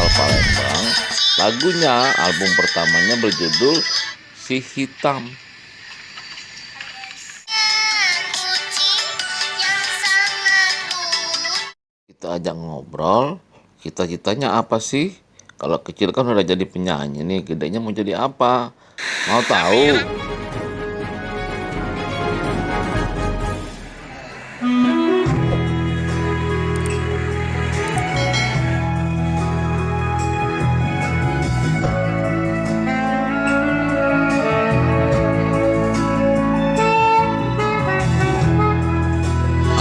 asal Palembang. Lagunya, album pertamanya berjudul Si Hitam. Kita ajak ngobrol, cita-citanya apa sih? Kalau kecil kan udah jadi penyanyi nih, gedenya mau jadi apa? Mau tahu?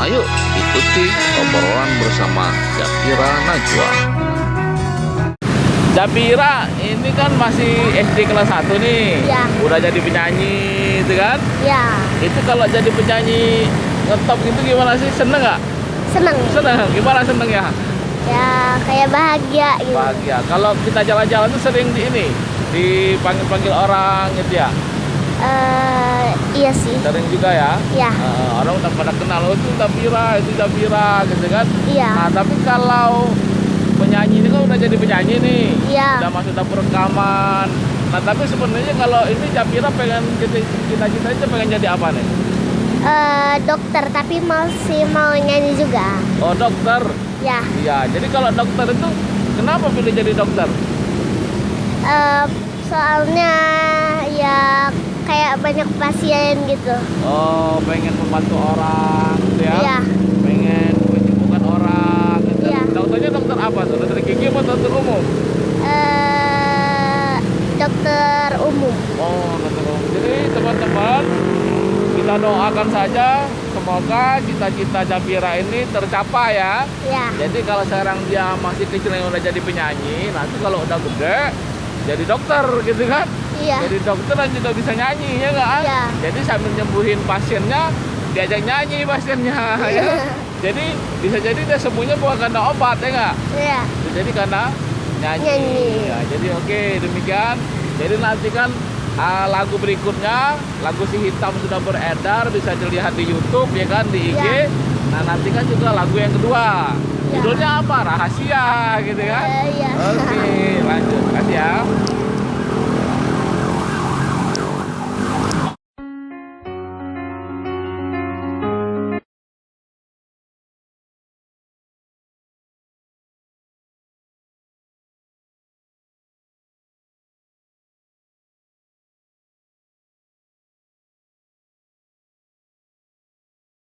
Ayo ikuti obrolan bersama Zafira Najwa. Zafira, ini kan masih SD kelas 1 nih. Ya. Udah jadi penyanyi, itu kan? Ya, Itu kalau jadi penyanyi ngetop gitu gimana sih? Seneng nggak? seneng. Seneng. Gimana seneng ya? Ya, kayak bahagia gitu. Bahagia. Kalau kita jalan-jalan tuh sering dipanggil-panggil orang gitu ya. Iya sih. Sering juga ya. Ya, Orang udah pada kenal, oh itu Zafira gitu kan. iya. Nah, tapi kalau penyanyi ini kan udah jadi penyanyi nih. Iya. Udah masuk dapur rekaman. Nah, tapi sebenarnya kalau ini Zafira pengen cita-citanya pengen jadi apa nih? Dokter, tapi masih mau nyanyi juga. Oh, dokter. Ya, Iya, jadi kalau dokter itu kenapa pilih jadi dokter? soalnya ya kayak banyak pasien gitu. Oh, pengen membantu orang gitu ya? Iya. Pengen menyembuhkan orang gitu. Iya. Dokternya dokter apa tuh? Dokter gigi atau dokter umum? Dokter umum. Oh, dokter umum. Jadi teman-teman, kita doakan saja semoga cita-cita Zafira ini tercapai ya. Ya, Jadi kalau sekarang dia masih kecil yang udah jadi penyanyi, nanti kalau udah gede jadi dokter gitu kan? iya. Jadi dokter dan juga bisa nyanyi ya nggak? Iya. Jadi sambil nyembuhin pasiennya, diajak nyanyi pasiennya ya. Jadi bisa jadi dia sembuhnya bukan karena obat ya nggak? Iya. Bisa jadi karena nyanyi. Nyanyi. Ya, jadi oke demikian. Jadi nanti kan lagu berikutnya, lagu Si Hitam sudah beredar, bisa dilihat di YouTube ya kan, di IG. Ya. Nah nanti kan juga lagu yang kedua. Ya. Judulnya apa? Rahasia gitu kan? Iya. Oke, lanjut. Kasih ya.